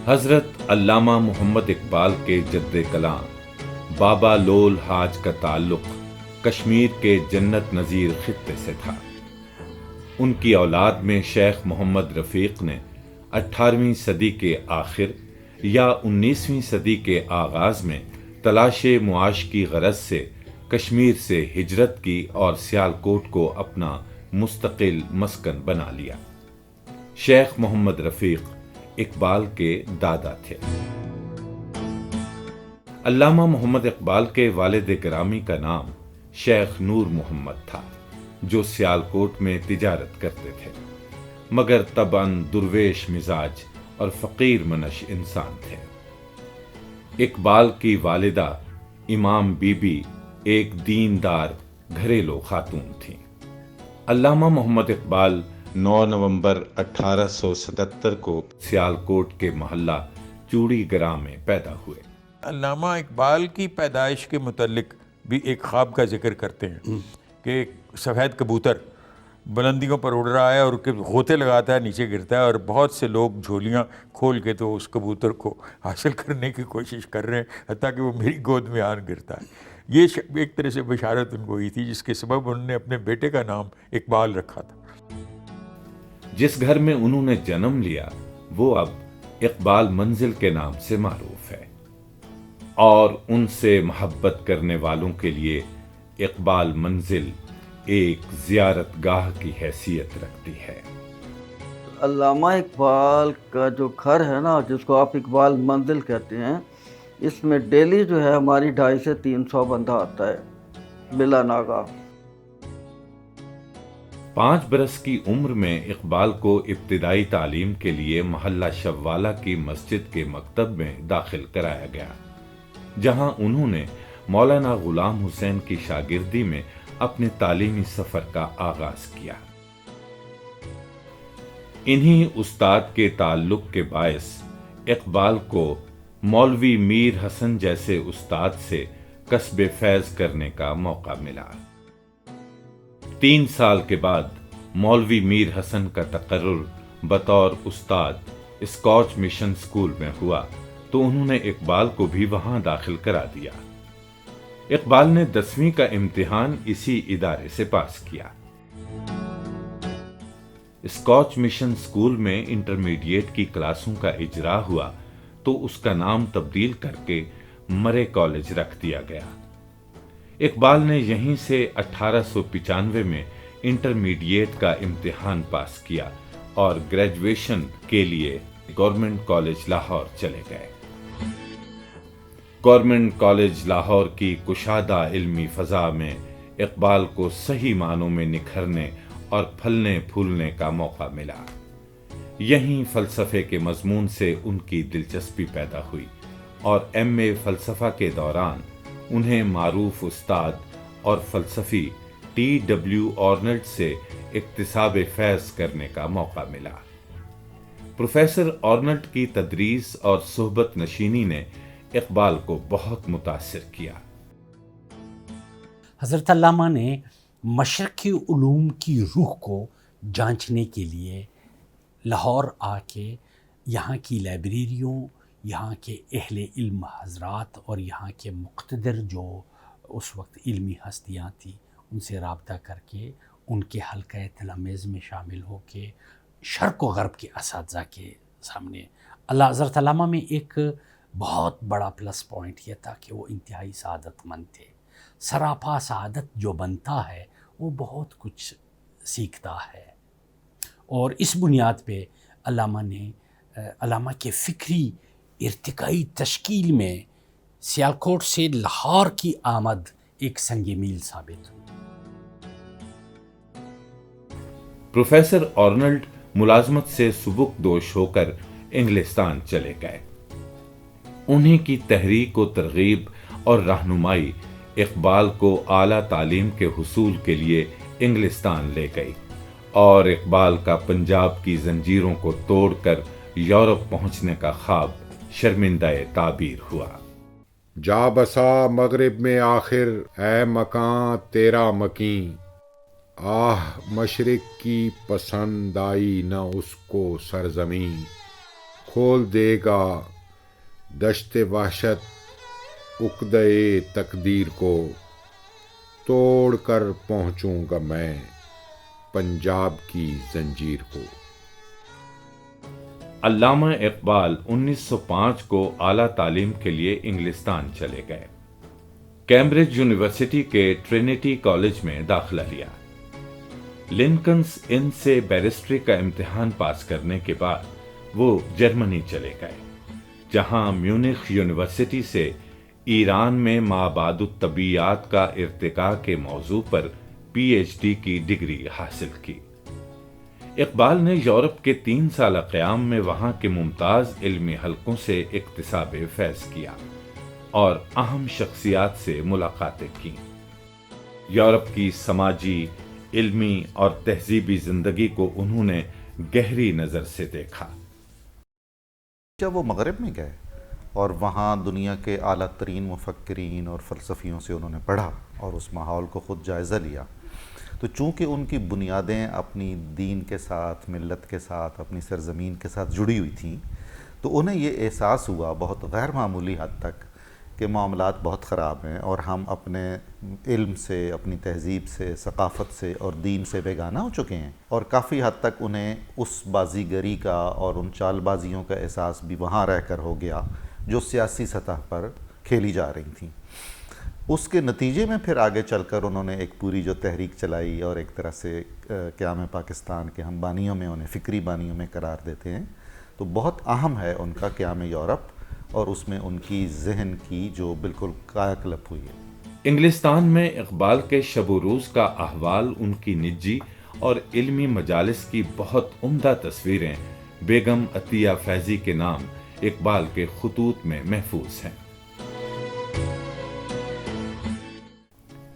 حضرت علامہ محمد اقبال کے جد کلاں بابا لول حاج کا تعلق کشمیر کے جنت نظیر خطے سے تھا۔ ان کی اولاد میں شیخ محمد رفیق نے 18ویں صدی کے آخر یا 19ویں صدی کے آغاز میں تلاش معاش کی غرض سے کشمیر سے ہجرت کی اور سیالکوٹ کو اپنا مستقل مسکن بنا لیا۔ شیخ محمد رفیق اقبال کے دادا تھے۔ علامہ محمد اقبال کے والد گرامی کا نام شیخ نور محمد تھا، جو سیالکوٹ میں تجارت کرتے تھے، مگر طبعاً درویش مزاج اور فقیر منش انسان تھے۔ اقبال کی والدہ امام بی بی ایک دیندار گھریلو خاتون تھیں۔ علامہ محمد اقبال 9 نومبر 1877 کو سیالکوٹ کے محلہ چوڑی گراں میں پیدا ہوئے۔ علامہ اقبال کی پیدائش کے متعلق بھی ایک خواب کا ذکر کرتے ہیں کہ ایک سفید کبوتر بلندیوں پر اڑ رہا ہے اور غوطے لگاتا ہے، نیچے گرتا ہے، اور بہت سے لوگ جھولیاں کھول کے تو اس کبوتر کو حاصل کرنے کی کوشش کر رہے ہیں، حتیٰ کہ وہ میری گود میں آن گرتا ہے۔ یہ ایک طرح سے بشارت ان کو ہوئی تھی، جس کے سبب انہوں نے اپنے بیٹے کا نام اقبال رکھا تھا۔ جس گھر میں انہوں نے جنم لیا وہ اب اقبال منزل کے نام سے معروف ہے، اور ان سے محبت کرنے والوں کے لیے اقبال منزل ایک زیارت گاہ کی حیثیت رکھتی ہے۔ علامہ اقبال کا جو گھر ہے نا، جس کو آپ اقبال منزل کہتے ہیں، اس میں ڈیلی جو ہے ہماری 250 سے 300 بندہ آتا ہے بلا ناغہ۔ 5 برس کی عمر میں اقبال کو ابتدائی تعلیم کے لیے محلہ شوالہ کی مسجد کے مکتب میں داخل کرایا گیا، جہاں انہوں نے مولانا غلام حسین کی شاگردی میں اپنے تعلیمی سفر کا آغاز کیا۔ انہی استاد کے تعلق کے باعث اقبال کو مولوی میر حسن جیسے استاد سے کسب فیض کرنے کا موقع ملا۔ 3 سال کے بعد مولوی میر حسن کا تقرر بطور استاد اسکاچ مشن اسکول میں ہوا تو انہوں نے اقبال کو بھی وہاں داخل کرا دیا۔ اقبال نے 10ویں کا امتحان اسی ادارے سے پاس کیا۔ اسکاچ مشن اسکول میں انٹرمیڈیٹ کی کلاسوں کا اجرا ہوا تو اس کا نام تبدیل کر کے مرے کالج رکھ دیا گیا۔ اقبال نے یہیں سے 1895 میں انٹرمیڈیٹ کا امتحان پاس کیا اور گریجویشن کے لیے گورنمنٹ کالج لاہور چلے گئے۔ گورنمنٹ کالج لاہور کی کشادہ علمی فضا میں اقبال کو صحیح معنوں میں نکھرنے اور پھلنے پھولنے کا موقع ملا۔ یہیں فلسفے کے مضمون سے ان کی دلچسپی پیدا ہوئی اور ایم.اے. فلسفہ کے دوران انہیں معروف استاد اور فلسفی T.W. آرنلڈ سے اکتساب فیض کرنے کا موقع ملا۔ پروفیسر آرنلڈ کی تدریس اور صحبت نشینی نے اقبال کو بہت متاثر کیا۔ حضرت علامہ نے مشرقی علوم کی روح کو جانچنے کے لیے لاہور آ کے یہاں کی لائبریریوں، یہاں کے اہل علم حضرات اور یہاں کے مقتدر جو اس وقت علمی ہستیاں تھیں ان سے رابطہ کر کے ان کے حلقہ تلامذ میں شامل ہو کے شرق و غرب کے اساتذہ کے سامنے حضرت علامہ میں ایک بہت بڑا پلس پوائنٹ یہ تھا کہ وہ انتہائی سعادت مند تھے۔ سراپا سعادت جو بنتا ہے وہ بہت کچھ سیکھتا ہے، اور اس بنیاد پہ علامہ کے فکری ارتقائی تشکیل میں سیالکوٹ سے لاہور کی آمد ایک سنگ میل ثابت ہوئی۔ پروفیسر آرنلڈ ملازمت سے سبک دوش ہو کر انگلستان چلے گئے۔ انہی کی تحریک و ترغیب اور رہنمائی اقبال کو اعلیٰ تعلیم کے حصول کے لیے انگلستان لے گئی، اور اقبال کا پنجاب کی زنجیروں کو توڑ کر یورپ پہنچنے کا خواب شرمندہ تعبیر ہوا۔ جا بسا مغرب میں آخر اے مکان تیرا مکین، آہ مشرق کی پسند آئی نہ اس کو سرزمین، کھول دے گا دشت وحشت عقدے تقدیر کو، توڑ کر پہنچوں گا میں پنجاب کی زنجیر کو۔ علامہ اقبال 1905 کو اعلیٰ تعلیم کے لیے انگلستان چلے گئے۔ کیمبرج یونیورسٹی کے ٹرینیٹی کالج میں داخلہ لیا۔ لنکنز ان سے بیرسٹری کا امتحان پاس کرنے کے بعد وہ جرمنی چلے گئے، جہاں میونخ یونیورسٹی سے ایران میں مابعد الطبیعیات کا ارتقاء کے موضوع پر پی ایچ ڈی کی ڈگری حاصل کی۔ اقبال نے یورپ کے 3 سالہ قیام میں وہاں کے ممتاز علمی حلقوں سے اکتساب فیض کیا اور اہم شخصیات سے ملاقاتیں کی۔ یورپ کی سماجی، علمی اور تہذیبی زندگی کو انہوں نے گہری نظر سے دیکھا۔ جب وہ مغرب میں گئے اور وہاں دنیا کے اعلیٰ ترین مفکرین اور فلسفیوں سے انہوں نے پڑھا اور اس ماحول کو خود جائزہ لیا، تو چونکہ ان کی بنیادیں اپنی دین کے ساتھ، ملت کے ساتھ، اپنی سرزمین کے ساتھ جڑی ہوئی تھیں، تو انہیں یہ احساس ہوا بہت غیر معمولی حد تک کہ معاملات بہت خراب ہیں اور ہم اپنے علم سے، اپنی تہذیب سے، ثقافت سے اور دین سے بیگانہ ہو چکے ہیں، اور کافی حد تک انہیں اس بازیگری کا اور ان چال بازیوں کا احساس بھی وہاں رہ کر ہو گیا جو سیاسی سطح پر کھیلی جا رہی تھیں۔ اس کے نتیجے میں پھر آگے چل کر انہوں نے ایک پوری جو تحریک چلائی اور ایک طرح سے قیام پاکستان کے ہم بانیوں میں، انہیں فکری بانیوں میں قرار دیتے ہیں، تو بہت اہم ہے ان کا قیام یورپ اور اس میں ان کی ذہن کی جو بالکل کایا کلپ ہوئی ہے۔ انگلستان میں اقبال کے شب و روز کا احوال ان کی نجی اور علمی مجالس کی بہت عمدہ تصویریں بیگم عطیہ فیضی کے نام اقبال کے خطوط میں محفوظ ہیں۔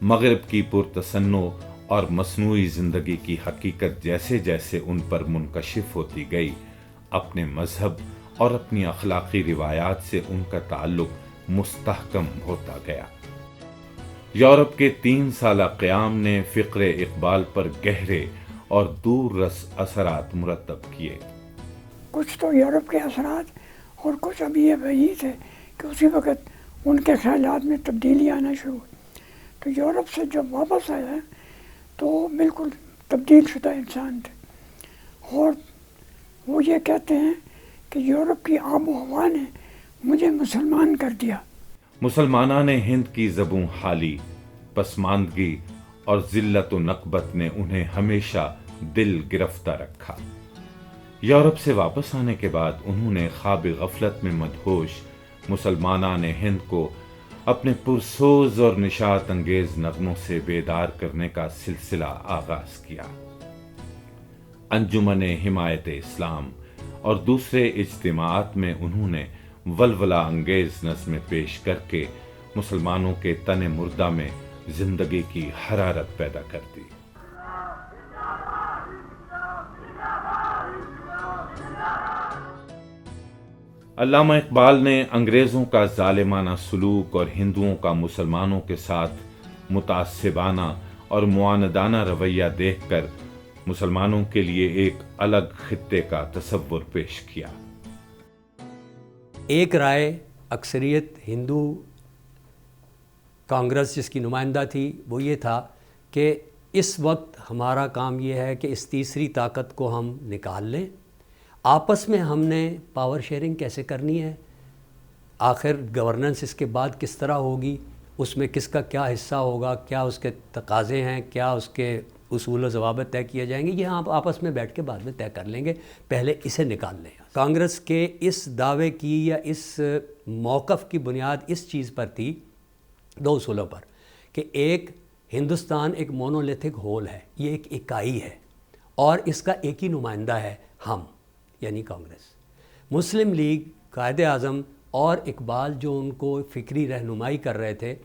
مغرب کی پرتسنع اور مصنوعی زندگی کی حقیقت جیسے جیسے ان پر منکشف ہوتی گئی، اپنے مذہب اور اپنی اخلاقی روایات سے ان کا تعلق مستحکم ہوتا گیا۔ یورپ کے 3 سالہ قیام نے فکر اقبال پر گہرے اور دور رس اثرات مرتب کیے۔ کچھ تو یورپ کے اثرات اور کچھ ابھی یہ وہی تھے کہ اسی وقت ان کے خیالات میں تبدیلی آنا شروع ہوئی۔ تو یورپ سے جب واپس آیا تو بالکل تبدیل شدہ انسان تھے، اور وہ یہ کہتے ہیں کہ یورپ کی آب و ہوا نے مجھے مسلمان کر دیا۔ مسلمانان ہند کی زبوں حالی، پسماندگی اور ذلت و نکبت نے انہیں ہمیشہ دل گرفتہ رکھا۔ یورپ سے واپس آنے کے بعد انہوں نے خواب غفلت میں مدہوش مسلمانان ہند کو اپنے پرسوز اور نشاط انگیز نغموں سے بیدار کرنے کا سلسلہ آغاز کیا۔ انجمن حمایت اسلام اور دوسرے اجتماعات میں انہوں نے ولولہ انگیز نظمیں پیش کر کے مسلمانوں کے تن مردہ میں زندگی کی حرارت پیدا کر دی۔ علامہ اقبال نے انگریزوں کا ظالمانہ سلوک اور ہندوؤں کا مسلمانوں کے ساتھ متعصبانہ اور معاندانہ رویہ دیکھ کر مسلمانوں کے لیے ایک الگ خطے کا تصور پیش کیا۔ ایک رائے اکثریت ہندو کانگریس جس کی نمائندہ تھی وہ یہ تھا کہ اس وقت ہمارا کام یہ ہے کہ اس تیسری طاقت کو ہم نکال لیں، آپس میں ہم نے پاور شیئرنگ کیسے کرنی ہے، آخر گورننس اس کے بعد کس طرح ہوگی، اس میں کس کا کیا حصہ ہوگا، کیا اس کے تقاضے ہیں، کیا اس کے اصول و ضوابط طے کیے جائیں گے، یہ ہم آپس میں بیٹھ کے بعد میں طے کر لیں گے، پہلے اسے نکال لیں۔ کانگریس کے اس دعوے کی یا اس موقف کی بنیاد اس چیز پر تھی، 2 اصولوں پر، کہ ایک ہندوستان ایک مونولیتھک ہول ہے، یہ ایک اکائی ہے اور اس کا ایک ہی نمائندہ ہے ہم، یعنی کانگریس۔ مسلم لیگ، قائد اعظم اور اقبال جو ان کو فکری رہنمائی کر رہے تھے،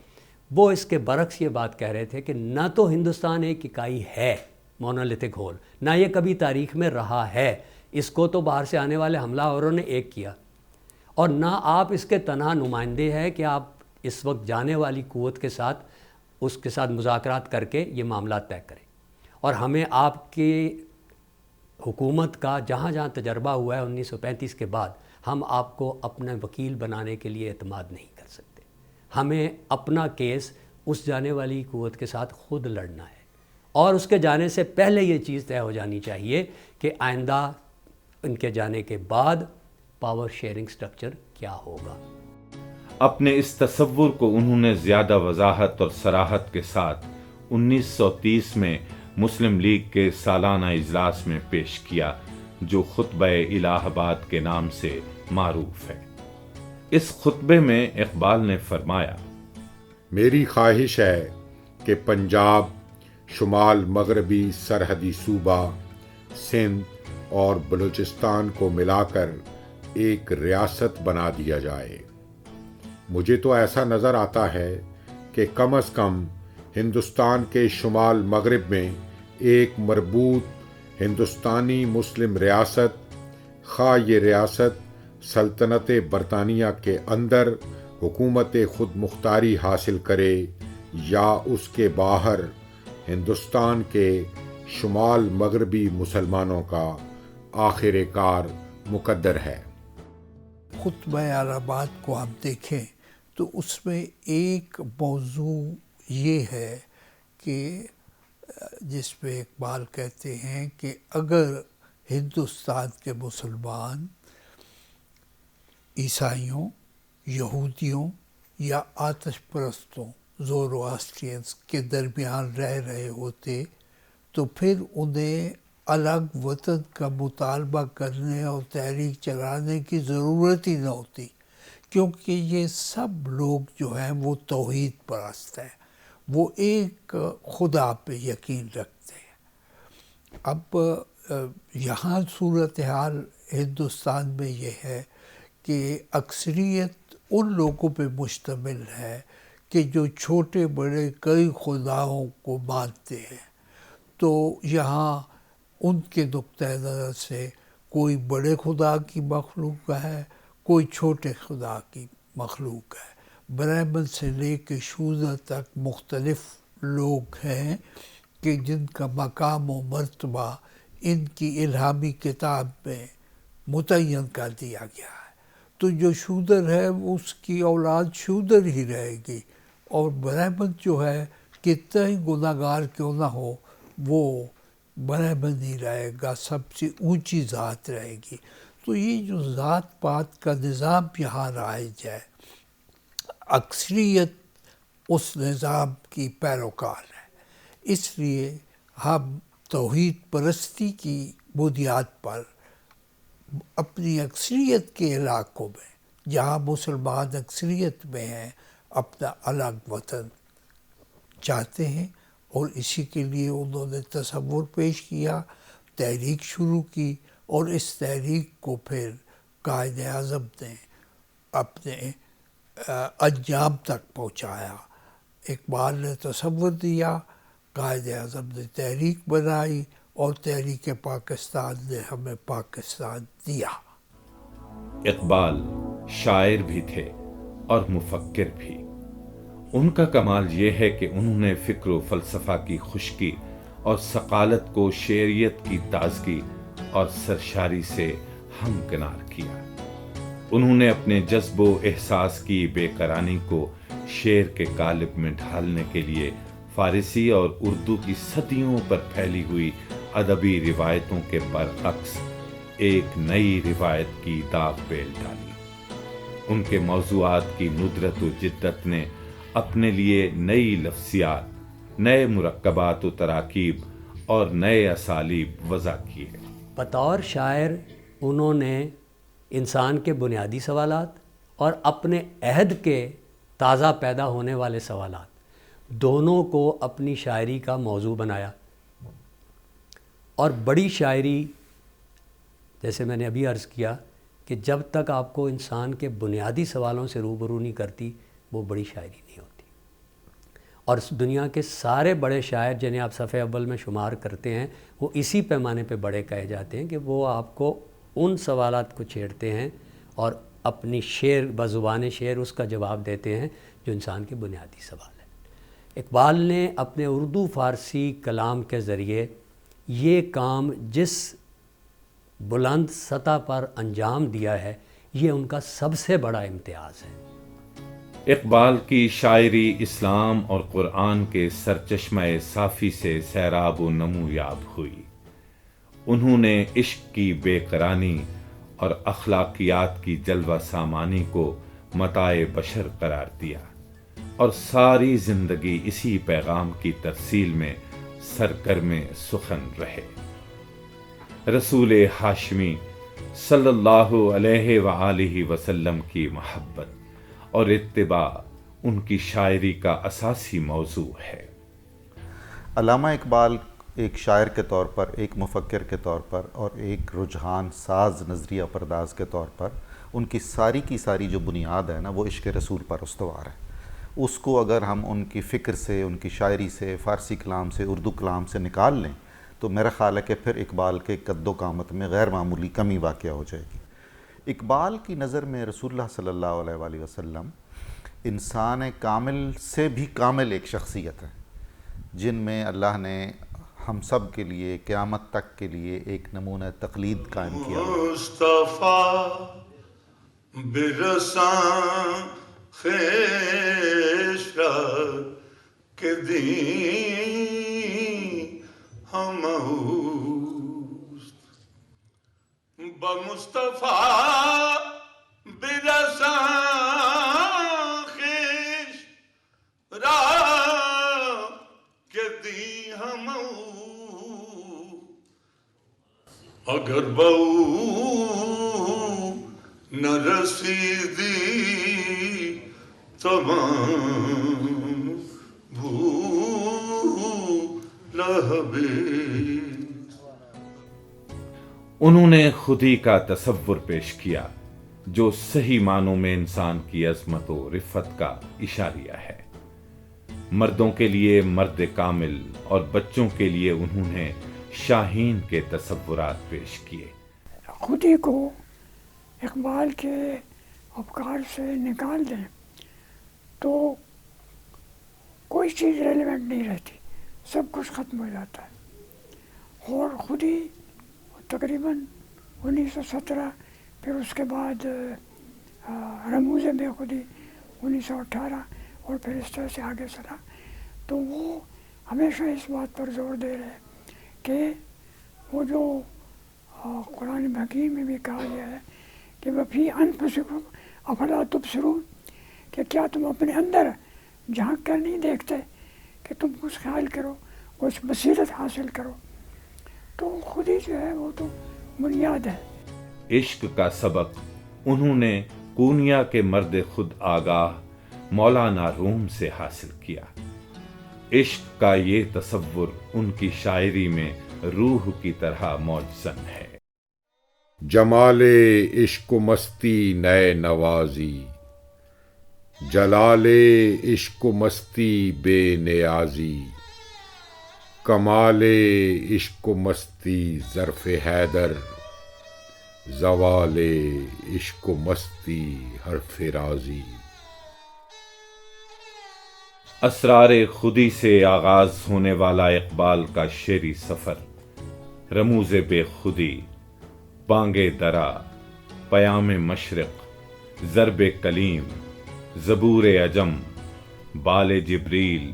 وہ اس کے برعکس یہ بات کہہ رہے تھے کہ نہ تو ہندوستان ایک اکائی ہے مونولیتھک ہول، نہ یہ کبھی تاریخ میں رہا ہے، اس کو تو باہر سے آنے والے حملہ آوروں نے ایک کیا، اور نہ آپ اس کے تنہا نمائندے ہیں کہ آپ اس وقت جانے والی قوت کے ساتھ اس کے ساتھ مذاکرات کر کے یہ معاملات طے کریں، اور ہمیں آپ کی حکومت کا جہاں جہاں تجربہ ہوا ہے 1935 کے بعد، ہم آپ کو اپنا وکیل بنانے کے لیے اعتماد نہیں کر سکتے. ہمیں اپنا کیس اس جانے والی قوت کے ساتھ خود لڑنا ہے، اور اس کے جانے سے پہلے یہ چیز طے ہو جانی چاہیے کہ آئندہ ان کے جانے کے بعد پاور شیئرنگ سٹرکچر کیا ہوگا. اپنے اس تصور کو انہوں نے زیادہ وضاحت اور صراحت کے ساتھ 1930 میں مسلم لیگ کے سالانہ اجلاس میں پیش کیا، جو خطبہ الہ آباد کے نام سے معروف ہے. اس خطبے میں اقبال نے فرمایا: میری خواہش ہے کہ پنجاب، شمال مغربی سرحدی صوبہ سندھ اور بلوچستان کو ملا کر ایک ریاست بنا دیا جائے. مجھے تو ایسا نظر آتا ہے کہ کم از کم ہندوستان کے شمال مغرب میں ایک مربوط ہندوستانی مسلم ریاست، خواہ یہ ریاست سلطنت برطانیہ کے اندر حکومت خود مختاری حاصل کرے یا اس کے باہر، ہندوستان کے شمال مغربی مسلمانوں کا آخر کار مقدر ہے. خطبہ الہ آباد کو ہم دیکھیں تو اس میں ایک موضوع یہ ہے کہ جس پہ اقبال کہتے ہیں کہ اگر ہندوستان کے مسلمان عیسائیوں، یہودیوں یا آتش پرستوں زورواسٹرینز کے درمیان رہ رہے ہوتے تو پھر انہیں الگ وطن کا مطالبہ کرنے اور تحریک چلانے کی ضرورت ہی نہ ہوتی، کیونکہ یہ سب لوگ جو ہیں وہ توحید پرست ہیں، وہ ایک خدا پہ یقین رکھتے ہیں. اب یہاں صورتحال ہندوستان میں یہ ہے کہ اکثریت ان لوگوں پہ مشتمل ہے کہ جو چھوٹے بڑے کئی خداؤں کو مانتے ہیں. تو یہاں ان کے نقطۂ نظر سے کوئی بڑے خدا کی مخلوق ہے، کوئی چھوٹے خدا کی مخلوق ہے. برہمن سے لے کے شودر تک مختلف لوگ ہیں کہ جن کا مقام و مرتبہ ان کی الہامی کتاب میں متعین کر دیا گیا ہے. تو جو شودر ہے اس کی اولاد شودر ہی رہے گی، اور برہمن جو ہے کتنا ہی گناہ گار کیوں نہ ہو وہ برہمن ہی رہے گا، سب سے اونچی ذات رہے گی. تو یہ جو ذات پات کا نظام یہاں رائج ہے، اکثریت اس نظام کی پیروکار ہے. اس لیے ہم توحید پرستی کی بنیاد پر اپنی اکثریت کے علاقوں میں جہاں مسلمان اکثریت میں ہیں اپنا الگ وطن چاہتے ہیں، اور اسی کے لیے انہوں نے تصور پیش کیا، تحریک شروع کی، اور اس تحریک کو پھر قائد اعظم نے اپنے انجام تک پہنچایا. اقبال نے تصور دیا، قائد اعظم نے تحریک بنائی، اور تحریک پاکستان نے ہمیں پاکستان دیا. اقبال شاعر بھی تھے اور مفکر بھی. ان کا کمال یہ ہے کہ انہوں نے فکر و فلسفہ کی خشکی اور ثقالت کو شعریت کی تازگی اور سرشاری سے ہمکنار کیا. انہوں نے اپنے جذب و احساس کی بے قراری کو شعر کے قالب میں ڈھالنے کے لیے فارسی اور اردو کی صدیوں پر پھیلی ہوئی ادبی روایتوں کے برعکس ایک نئی روایت کی داغ بیل ڈالی. ان کے موضوعات کی ندرت و جدت نے اپنے لیے نئی لفظیات، نئے مرکبات و تراکیب اور نئے اسالیب وضع کیے. بطور شاعر انہوں نے انسان کے بنیادی سوالات اور اپنے عہد کے تازہ پیدا ہونے والے سوالات دونوں کو اپنی شاعری کا موضوع بنایا. اور بڑی شاعری، جیسے میں نے ابھی عرض کیا کہ جب تک آپ کو انسان کے بنیادی سوالوں سے روبرو نہیں کرتی وہ بڑی شاعری نہیں ہوتی. اور دنیا کے سارے بڑے شاعر جنہیں آپ صفحے اول میں شمار کرتے ہیں وہ اسی پیمانے پہ بڑے کہے جاتے ہیں کہ وہ آپ کو ان سوالات کو چھیڑتے ہیں اور اپنی شعر بزبان شعر اس کا جواب دیتے ہیں جو انسان کے بنیادی سوال ہے. اقبال نے اپنے اردو فارسی کلام کے ذریعے یہ کام جس بلند سطح پر انجام دیا ہے، یہ ان کا سب سے بڑا امتیاز ہے۔ اقبال کی شاعری اسلام اور قرآن کے سرچشمہ صافی سے سیراب و نمو یاب ہوئی۔ انہوں نے عشق کی بے قرانی اور اخلاقیات کی جلوہ سامانی کو متاع بشر قرار دیا اور ساری زندگی اسی پیغام کی ترسیل میں سرگرم سخن رہے۔ رسول ہاشمی صلی اللہ علیہ وآلہ وسلم کی محبت اور اتباع ان کی شاعری کا اساسی موضوع ہے۔ علامہ اقبال ایک شاعر کے طور پر، ایک مفکر کے طور پر اور ایک رجحان ساز نظریہ پرداز کے طور پر ان کی ساری جو بنیاد ہے نا وہ عشق رسول پر استوار ہے۔ اس کو اگر ہم ان کی فکر سے، ان کی شاعری سے، فارسی کلام سے، اردو کلام سے نکال لیں تو میرا خیال ہے کہ پھر اقبال کے قد و قامت میں غیر معمولی کمی واقع ہو جائے گی۔ اقبال کی نظر میں رسول اللہ صلی اللہ علیہ وآلہ وسلم انسان کامل سے بھی کامل ایک شخصیت ہے، جن میں اللہ نے ہم سب کے لیے قیامت تک کے لیے ایک نمونہ تقلید قائم کیا۔ مصطفیٰ برساں خیش را کہ دین ہم بمصطفیٰ برساں خیش را کہ دی ہم اگر بہو نہ رسیدی تمام انہوں نے خودی کا تصور پیش کیا جو صحیح معنوں میں انسان کی عظمت و رفت کا اشاریہ ہے۔ مردوں کے لیے مرد کامل اور بچوں کے لیے انہوں نے شاہین کے تصورات پیش کیے۔ خودی کو اقبال کے افکار سے نکال دیں تو کوئی چیز ریلیونٹ نہیں رہتی، سب کچھ ختم ہو جاتا ہے۔ اور خودی تقریباً 1917، پھر اس کے بعد رموز بے خودی 1918، اور پھر اس طرح سے آگے چلا، تو وہ ہمیشہ اس بات پر زور دے رہے کہ وہ جو قرآن حکیم میں بھی کہا گیا ہے کہ وفی انفسکم افلا تبصرون، کہ کیا تم اپنے اندر جھانک کر نہیں دیکھتے کہ تم کچھ خیال کرو، کچھ بصیرت حاصل کرو۔ تو خود ہی جو ہے وہ تو بنیاد ہے۔ عشق کا سبق انہوں نے کونیا کے مرد خود آگاہ مولانا روم سے حاصل کیا۔ عشق کا یہ تصور ان کی شاعری میں روح کی طرح موجزن ہے۔ جمال عشق و مستی نئے نوازی، جلال عشق و مستی بے نیازی، کمال عشق و مستی ظرف حیدر، زوال عشق و مستی حرف رازی۔ اسرار خودی سے آغاز ہونے والا اقبال کا شعری سفر رموز بے خودی، بانگ درا، پیام مشرق، ضرب کلیم، زبور عجم، بال جبریل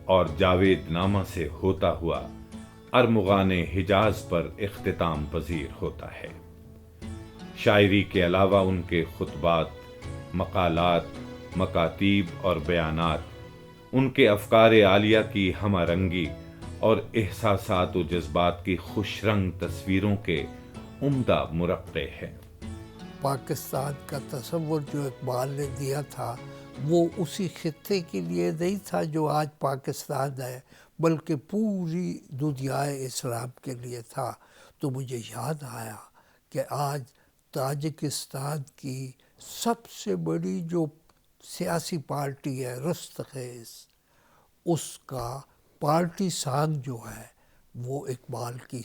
اور جاوید نامہ سے ہوتا ہوا ارمغان حجاز پر اختتام پذیر ہوتا ہے۔ شاعری کے علاوہ ان کے خطبات، مقالات، مکاتیب اور بیانات ان کے افکار عالیہ کی ہمہ رنگی اور احساسات و جذبات کی خوش رنگ تصویروں کے عمدہ مرقع ہیں۔ پاکستان کا تصور جو اقبال نے دیا تھا وہ اسی خطے کے لیے نہیں تھا جو آج پاکستان ہے، بلکہ پوری دنیا اسلام کے لیے تھا۔ تو مجھے یاد آیا کہ آج تاجکستان کی سب سے بڑی جو سیاسی پارٹی ہے رستخیز، اس کا پارٹی سانگ جو ہے وہ اقبال کی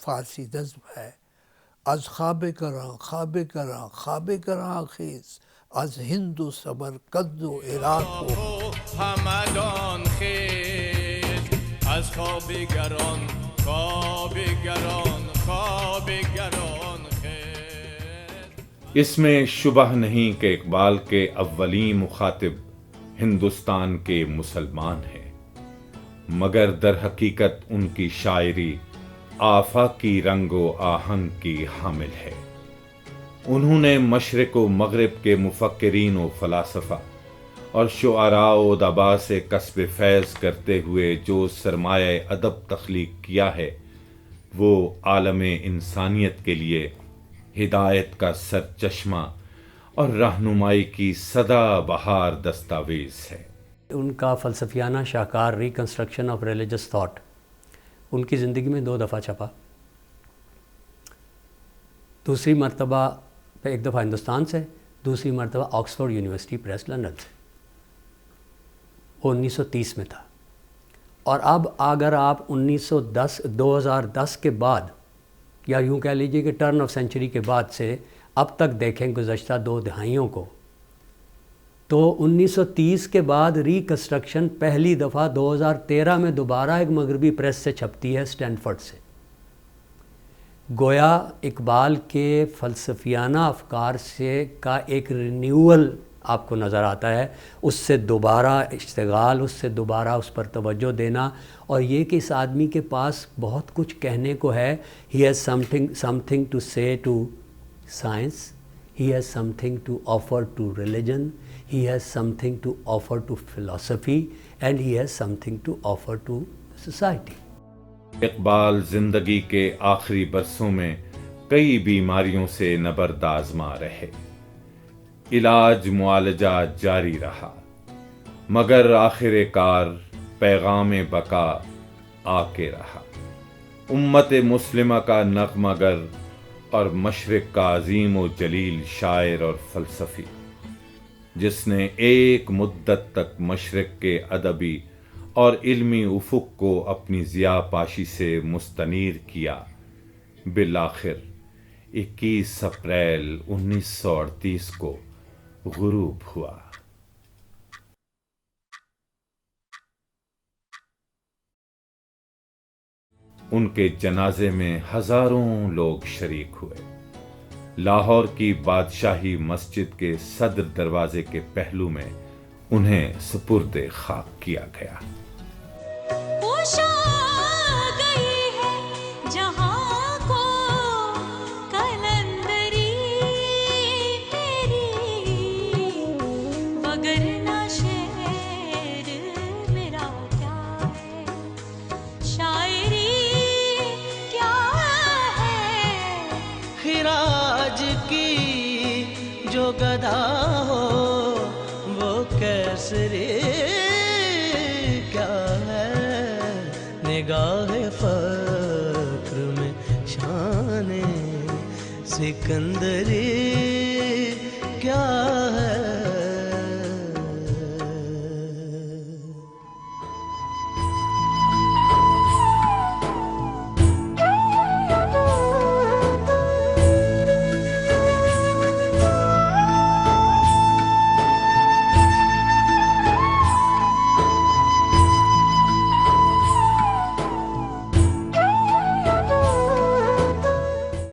فارسی نظم ہے۔ از خواب کراں خواب کراں خواب کراں خیز، از ہند و صبر قد و عراق و همدان خیز، از خواب گران خواب گران خواب گران خیز۔ اس میں شبہ نہیں کہ اقبال کے اولین مخاطب ہندوستان کے مسلمان ہیں، مگر در حقیقت ان کی شاعری آفاقی رنگ و آہنگ کی حامل ہے۔ انہوں نے مشرق و مغرب کے مفکرین و فلاسفہ اور شعراء و ادباء سے کسب فیض کرتے ہوئے جو سرمایہ ادب تخلیق کیا ہے، وہ عالم انسانیت کے لیے ہدایت کا سرچشمہ اور رہنمائی کی سدا بہار دستاویز ہے۔ ان کا فلسفیانہ شاہکار reconstruction of religious thought in کی زندگی میں 2 دفعہ چھپا، دوسری مرتبہ ایک دفعہ ہندوستان سے، دوسری مرتبہ آکسفورڈ یونیورسٹی پریس لندن سے، 1930 میں تھا۔ اور اب اگر آپ 2010 کے بعد یا یوں کہہ لیجئے کہ ٹرن آف سینچری کے بعد سے اب تک دیکھیں گزشتہ 2 دہائیوں کو، تو 1930 کے بعد ریکنسٹرکشن پہلی دفعہ 2013 میں دوبارہ ایک مغربی پریس سے چھپتی ہے، اسٹینفورڈ سے۔ گویا اقبال کے فلسفیانہ افکار سے کا ایک رینیول آپ کو نظر آتا ہے، اس سے دوبارہ اشتغال، اس سے دوبارہ اس پر توجہ دینا، اور یہ کہ اس آدمی کے پاس بہت کچھ کہنے کو ہے۔ He has something to say to science, he has something to offer to religion, he has something to offer to philosophy, and he has something to offer to society. Iqbal زندگی کے آخری برسوں میں کئی بیماریوں سے نبرد آزما رہے، علاج معالجہ جاری رہا، مگر آخر کار پیغام بقا آ کے رہا۔ امت مسلمہ کا نغمہ گر اور مشرق کا عظیم و جلیل شاعر اور فلسفی، جس نے ایک مدت تک مشرق کے ادبی اور علمی افق کو اپنی ضیاء پاشی سے مستنیر کیا، بالآخر 21 اپریل 1938 کو غروب ہوا۔ ان کے جنازے میں ہزاروں لوگ شریک ہوئے۔ لاہور کی بادشاہی مسجد کے صدر دروازے کے پہلو میں انہیں سپرد خاک کیا گیا۔ گدا ہو وہ کیسری کیا ہے، نگاہ فخر میں شان سکندری